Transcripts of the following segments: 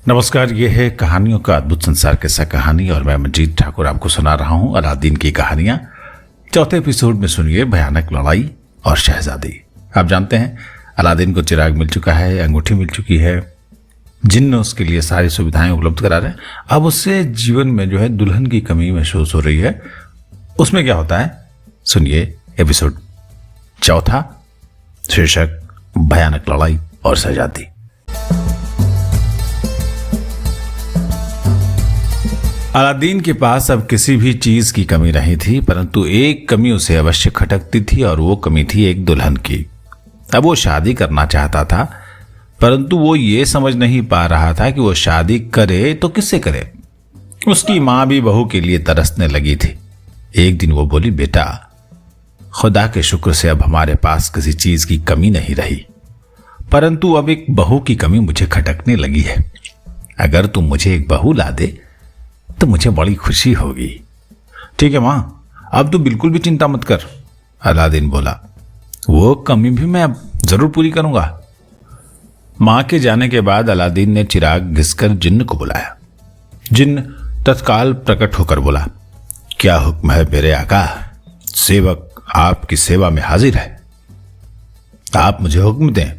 नमस्कार, ये है कहानियों का अद्भुत संसार किस्सा कहानी और मैं मंजीत ठाकुर आपको सुना रहा हूं अलादीन की कहानियां। चौथे एपिसोड में सुनिए भयानक लड़ाई और शहजादी। आप जानते हैं अलादीन को चिराग मिल चुका है, अंगूठी मिल चुकी है, जिन्न उसके लिए सारी सुविधाएं उपलब्ध करा रहे हैं। अब उससे जीवन में जो है दुल्हन की कमी महसूस हो रही है। उसमें क्या होता है सुनिए एपिसोड चौथा, शीर्षक भयानक लड़ाई और शहजादी। अलादीन के पास अब किसी भी चीज की कमी नहीं थी, परंतु एक कमी उसे अवश्य खटकती थी और वो कमी थी एक दुल्हन की। अब वो शादी करना चाहता था, परंतु वो ये समझ नहीं पा रहा था कि वो शादी करे तो किससे करे। उसकी मां भी बहू के लिए तरसने लगी थी। एक दिन वो बोली, बेटा, खुदा के शुक्र से अब हमारे पास किसी चीज की कमी नहीं रही, परंतु अब एक बहू की कमी मुझे खटकने लगी है। अगर तुम मुझे एक बहू ला दे तो मुझे बड़ी खुशी होगी। ठीक है मां, अब तू बिल्कुल भी चिंता मत कर, अलादीन बोला। वो कमी भी मैं अब जरूर पूरी करूंगा। मां के जाने के बाद अलादीन ने चिराग घिसकर जिन्न को बुलाया। जिन्न तत्काल प्रकट होकर बोला, क्या हुक्म है मेरे आका? सेवक आपकी सेवा में हाजिर है। आप मुझे हुक्म दें।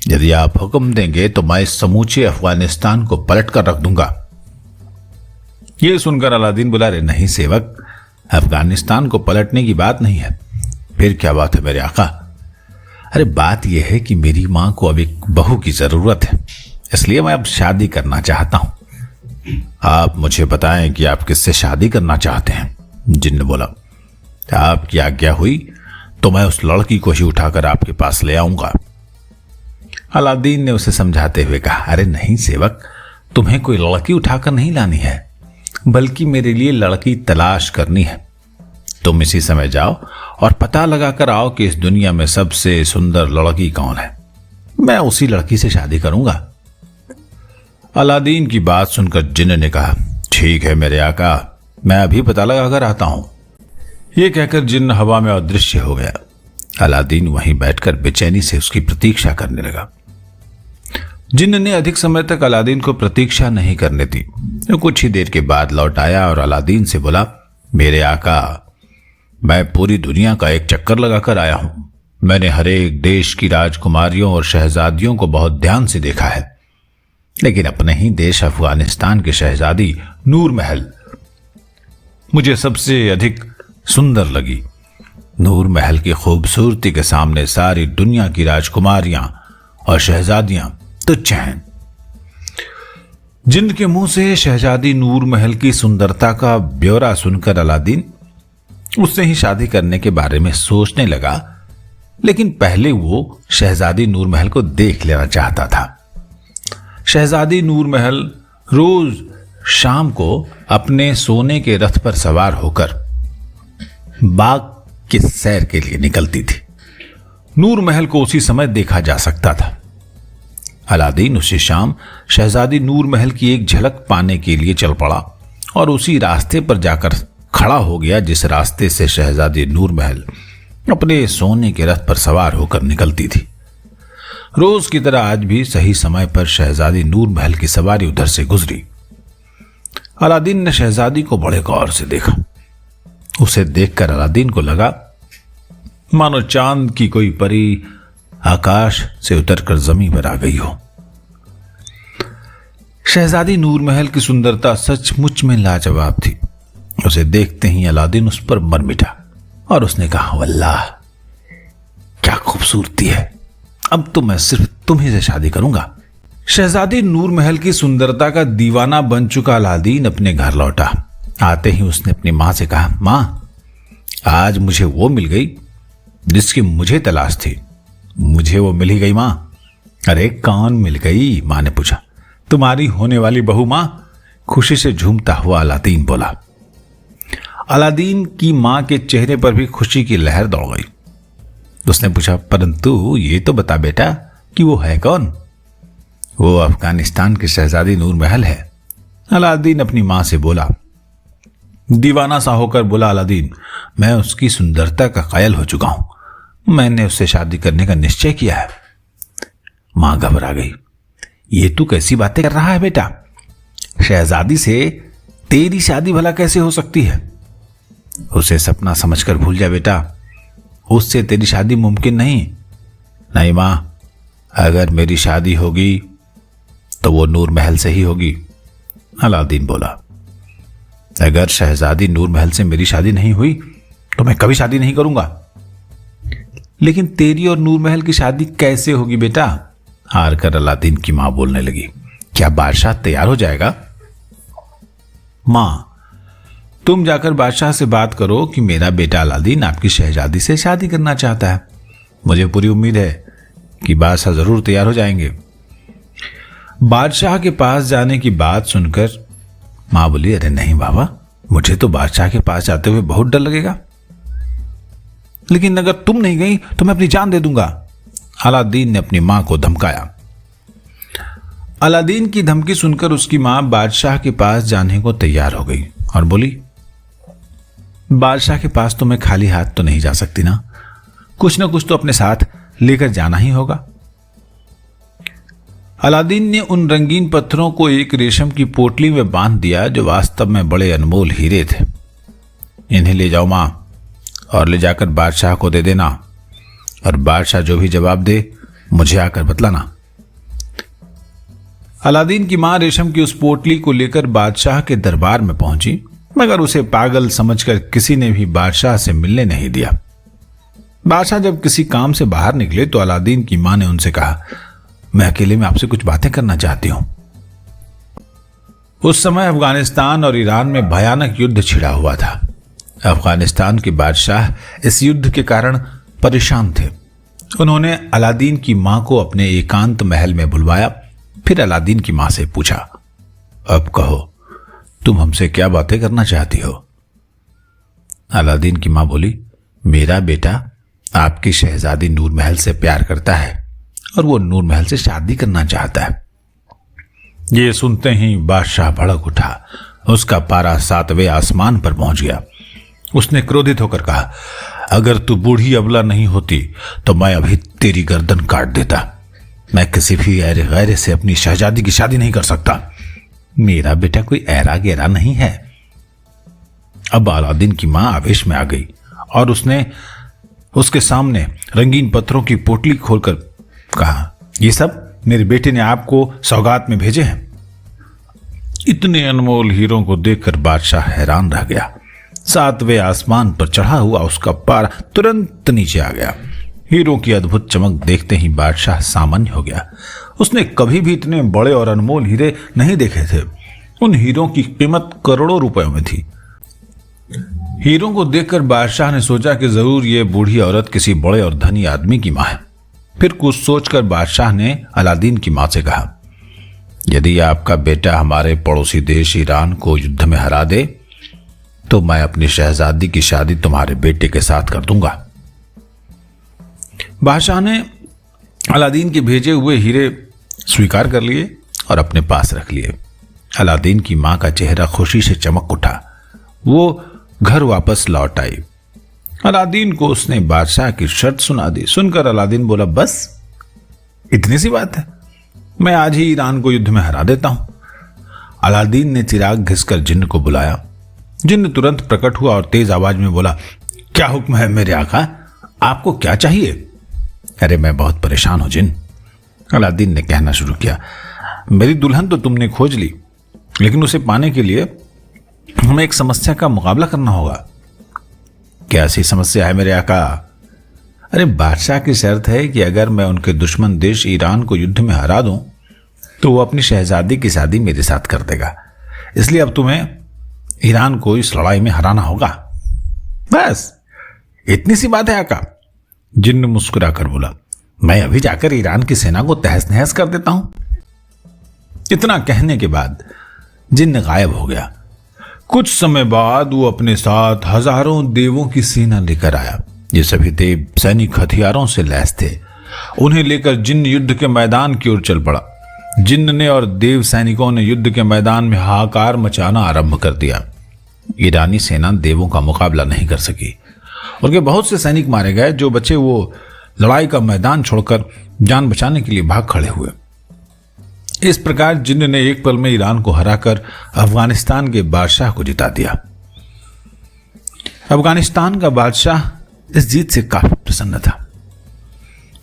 यदि आप हुक्म देंगे तो मैं इस समूचे अफगानिस्तान को पलट कर रख दूंगा। यह सुनकर अलादीन बोला, रे नहीं सेवक, अफगानिस्तान को पलटने की बात नहीं है। फिर क्या बात है मेरे आका? अरे बात यह है कि मेरी मां को अब एक बहू की जरूरत है, इसलिए मैं अब शादी करना चाहता हूं। आप मुझे बताएं कि आप किससे शादी करना चाहते हैं? जिन्न बोला, आपकी आज्ञा हुई तो मैं उस लड़की को ही उठाकर आपके पास ले आऊंगा। अलादीन ने उसे समझाते हुए कहा, अरे नहीं सेवक, तुम्हें कोई लड़की उठाकर नहीं लानी है, बल्कि मेरे लिए लड़की तलाश करनी है। तुम इसी समय जाओ और पता लगाकर आओ कि इस दुनिया में सबसे सुंदर लड़की कौन है। मैं उसी लड़की से शादी करूंगा। अलादीन की बात सुनकर जिन्न ने कहा, ठीक है मेरे आका, मैं अभी पता लगाकर आता हूं। यह कहकर जिन्न हवा में अदृश्य हो गया। अलादीन वहीं बैठकर बेचैनी से उसकी प्रतीक्षा करने लगा। जिन्न ने अधिक समय तक अलादीन को प्रतीक्षा नहीं करने दी। कुछ ही देर के बाद लौट आया और अलादीन से बोला, मेरे आका, मैं पूरी दुनिया का एक चक्कर लगाकर आया हूं। मैंने हर एक देश की राजकुमारियों और शहजादियों को बहुत ध्यान से देखा है, लेकिन अपने ही देश अफगानिस्तान की शहजादी नूर महल मुझे सबसे अधिक सुंदर लगी। नूर महल की खूबसूरती के सामने सारी दुनिया की राजकुमारियां और शहजादियां तुच्छ हैं। जिन्न के मुंह से शहजादी नूर महल की सुंदरता का ब्यौरा सुनकर अलादीन उससे ही शादी करने के बारे में सोचने लगा, लेकिन पहले वो शहजादी नूर महल को देख लेना चाहता था। शहजादी नूर महल रोज शाम को अपने सोने के रथ पर सवार होकर बाग की सैर के लिए निकलती थी। नूर महल को उसी समय देखा जा सकता था। अलादीन उसी शाम शहजादी नूर महल की एक झलक पाने के लिए चल पड़ा और उसी रास्ते पर जाकर खड़ा हो गया जिस रास्ते से शहजादी नूर महल अपने सोने के रथ पर सवार होकर निकलती थी। रोज की तरह आज भी सही समय पर शहजादी नूर महल की सवारी उधर से गुजरी। अलादीन ने शहजादी को बड़े गौर से देखा। उसे देखकर अलादीन को लगा मानो चांद की कोई परी आकाश से उतरकर जमीन पर आ गई हो। शहजादी नूर महल की सुंदरता सचमुच में लाजवाब थी। उसे देखते ही अलादीन उस पर मर मिटा और उसने कहा, वल्लाह क्या खूबसूरती है, अब तो मैं सिर्फ तुम्ही से शादी करूंगा। शहजादी नूर महल की सुंदरता का दीवाना बन चुका अलादीन अपने घर लौटा। आते ही उसने अपनी मां से कहा, मां, आज मुझे वो मिल गई जिसकी मुझे तलाश थी। मुझे वो मिल ही गई मां। अरे कौन मिल गई? मां ने पूछा। तुम्हारी होने वाली बहू मां, खुशी से झूमता हुआ अलादीन बोला। अलादीन की मां के चेहरे पर भी खुशी की लहर दौड़ गई। उसने पूछा, परंतु ये तो बता बेटा कि वो है कौन? वो अफगानिस्तान की शहजादी नूर महल है, अलादीन अपनी मां से बोला। दीवाना सा होकर बोला अलादीन, मैं उसकी सुंदरता का कायल हो चुका हूं। मैंने उससे शादी करने का निश्चय किया है। मां घबरा गई। ये तू कैसी बातें कर रहा है बेटा? शहजादी से तेरी शादी भला कैसे हो सकती है? उसे सपना समझकर भूल जा बेटा, उससे तेरी शादी मुमकिन नहीं। नहीं मां, अगर मेरी शादी होगी तो वो नूर महल से ही होगी। अलादीन बोला, अगर शहजादी नूर महल से मेरी शादी नहीं हुई तो मैं कभी शादी नहीं करूंगा। लेकिन तेरी और नूर महल की शादी कैसे होगी बेटा? हार कर अलादीन की मां बोलने लगी, क्या बादशाह तैयार हो जाएगा? मां, तुम जाकर बादशाह से बात करो कि मेरा बेटा अलादीन आपकी शहजादी से शादी करना चाहता है। मुझे पूरी उम्मीद है कि बादशाह जरूर तैयार हो जाएंगे। बादशाह के पास जाने की बात सुनकर मां बोली, अरे नहीं बाबा, मुझे तो बादशाह के पास जाते हुए बहुत डर लगेगा। लेकिन अगर तुम नहीं गई तो मैं अपनी जान दे दूंगा। अलादीन ने अपनी मां को धमकाया। अलादीन की धमकी सुनकर उसकी मां बादशाह के पास जाने को तैयार हो गई और बोली, बादशाह के पास तो मैं खाली हाथ तो नहीं जा सकती ना, कुछ ना कुछ तो अपने साथ लेकर जाना ही होगा। अलादीन ने उन रंगीन पत्थरों को एक रेशम की पोटली में बांध दिया जो वास्तव में बड़े अनमोल हीरे थे। इन्हें ले जाओ मां, और ले जाकर बादशाह को दे देना, और बादशाह जो भी जवाब दे मुझे आकर बतलाना। अलादीन की मां रेशम की उस पोटली को लेकर बादशाह के दरबार में पहुंची, मगर उसे पागल समझकर किसी ने भी बादशाह से मिलने नहीं दिया। बादशाह जब किसी काम से बाहर निकले तो अलादीन की मां ने उनसे कहा, मैं अकेले में आपसे कुछ बातें करना चाहती हूं। उस समय अफगानिस्तान और ईरान में भयानक युद्ध छिड़ा हुआ था। अफगानिस्तान के बादशाह इस युद्ध के कारण परेशान थे। उन्होंने अलादीन की मां को अपने एकांत महल में बुलवाया। फिर अलादीन की मां से पूछा, अब कहो, तुम हमसे क्या बातें करना चाहती हो? अलादीन की मां बोली, मेरा बेटा आपकी शहजादी नूर महल से प्यार करता है और वो नूर महल से शादी करना चाहता है। ये सुनते ही बादशाह भड़क उठा। उसका पारा 7वें आसमान पर पहुंच गया। उसने क्रोधित होकर कहा, अगर तू बूढ़ी अबला नहीं होती तो मैं अभी तेरी गर्दन काट देता। मैं किसी भी ऐरे गैरे से अपनी शहजादी की शादी नहीं कर सकता। मेरा बेटा कोई ऐरा गैरा नहीं है। अब अलादीन की मां आवेश में आ गई और उसने उसके सामने रंगीन पत्थरों की पोटली खोलकर कहा, ये सब मेरे बेटे ने आपको सौगात में भेजे हैं। इतने अनमोल हीरों को देखकर बादशाह हैरान रह गया। 7वें आसमान पर चढ़ा हुआ उसका पारा तुरंत नीचे आ गया। हीरों की अद्भुत चमक देखते ही बादशाह सामान्य हो गया। उसने कभी भी इतने बड़े और अनमोल हीरे नहीं देखे थे। उन हीरों की कीमत करोड़ों रुपयों में थी। हीरों को देखकर बादशाह ने सोचा कि जरूर ये बूढ़ी औरत किसी बड़े और धनी आदमी की मां है। फिर कुछ सोचकर बादशाह ने अलादीन की मां से कहा, यदि आपका बेटा हमारे पड़ोसी देश ईरान को युद्ध में हरा दे तो मैं अपनी शहजादी की शादी तुम्हारे बेटे के साथ कर दूंगा। बादशाह ने अलादीन के भेजे हुए हीरे स्वीकार कर लिए और अपने पास रख लिए। अलादीन की मां का चेहरा खुशी से चमक उठा। वो घर वापस लौट आई। अलादीन को उसने बादशाह की शर्त सुना दी। सुनकर अलादीन बोला, बस इतनी सी बात है, मैं आज ही ईरान को युद्ध में हरा देता हूं। अलादीन ने चिराग घिसकर जिन्न को बुलाया। जिन्न तुरंत प्रकट हुआ और तेज आवाज में बोला, क्या हुक्म है मेरे आका, आपको क्या चाहिए? अरे मैं बहुत परेशान हूं जिन्न। अलादीन ने कहना शुरू किया, मेरी दुल्हन तो तुमने खोज ली, लेकिन उसे पाने के लिए हमें एक समस्या का मुकाबला करना होगा। क्या ऐसी समस्या है मेरे आका? अरे बादशाह की शर्त है कि अगर मैं उनके दुश्मन देश ईरान को युद्ध में हरा दूं तो वो अपनी शहजादी की शादी मेरे साथ कर देगा। इसलिए अब तुम्हें ईरान को इस लड़ाई में हराना होगा। बस इतनी सी बात है आका। जिन्न मुस्कुराकर बोला, मैं अभी जाकर ईरान की सेना को तहस नहस कर देता हूं। इतना कहने के बाद जिन्न गायब हो गया। कुछ समय बाद वो अपने साथ हजारों देवों की सेना लेकर आया। ये सभी देव सैनिक हथियारों से लैस थे। उन्हें लेकर जिन्न युद्ध के मैदान की ओर चल पड़ा। जिन्न ने और देव सैनिकों ने युद्ध के मैदान में हाहाकार मचाना आरंभ कर दिया। ईरानी सेना देवों का मुकाबला नहीं कर सकी। उनके बहुत से सैनिक मारे गए। जो बचे वो लड़ाई का मैदान छोड़कर जान बचाने के लिए भाग खड़े हुए। इस प्रकार जिन्न ने एक पल में ईरान को हराकर अफगानिस्तान के बादशाह को जिता दिया। अफगानिस्तान का बादशाह इस जीत से काफी प्रसन्न था।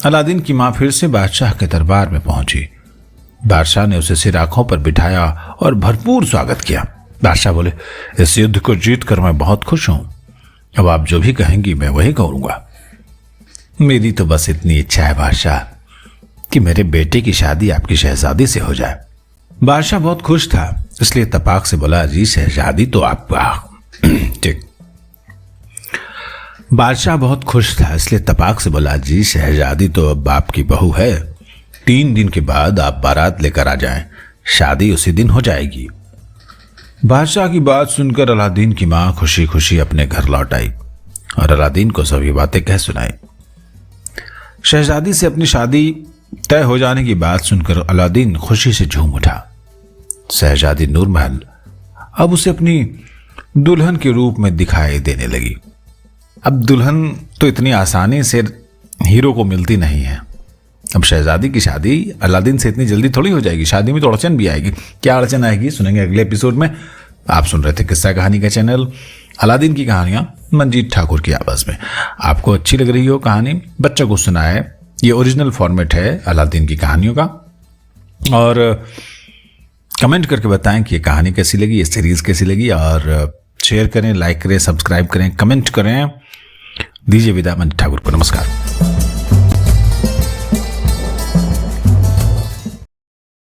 अलादीन की मां फिर से बादशाह के दरबार में पहुंची। बादशाह ने उसे सिर आंखों पर बिठाया और भरपूर स्वागत किया। बादशाह बोले, इस युद्ध को जीत कर मैं बहुत खुश हूं। अब आप जो भी कहेंगी मैं वही करूंगा। मेरी तो बस इतनी इच्छा है बादशाह कि मेरे बेटे की शादी आपकी शहजादी से हो जाए। बादशाह बहुत खुश था, इसलिए तपाक से बोला, जी शहजादी तो आपका ठीक। बादशाह बहुत खुश था, इसलिए तपाक से बोला, जी शहजादी तो अब आपकी बहू है। 3 दिन के बाद आप बारात लेकर आ जाएं, शादी उसी दिन हो जाएगी। बादशाह की बात सुनकर अलादीन की मां खुशी खुशी अपने घर लौट आई और अलादीन को सभी बातें कह सुनाई। शहजादी से अपनी शादी तय हो जाने की बात सुनकर अलादीन खुशी से झूम उठा। शहजादी नूरमहल अब उसे अपनी दुल्हन के रूप में दिखाई देने लगी। अब दुल्हन तो इतनी आसानी से हीरो को मिलती नहीं है। अब शहजादी की शादी अलादीन से इतनी जल्दी थोड़ी हो जाएगी। शादी में तो अड़चन भी आएगी। क्या अड़चन आएगी सुनेंगे अगले एपिसोड में। आप सुन रहे थे किस्सा कहानी का चैनल अलादीन की कहानियां मंजीत ठाकुर की आवाज में। आपको अच्छी लग रही हो कहानी, बच्चों को सुनाए। ये ओरिजिनल फॉर्मेट है अलादीन की कहानियों का। और कमेंट करके बताएं कि ये कहानी कैसी लगी, ये सीरीज कैसी लगी। और शेयर करें, लाइक करें, सब्सक्राइब करें, कमेंट करें। दीजिए विदा मंजीत ठाकुर को। नमस्कार।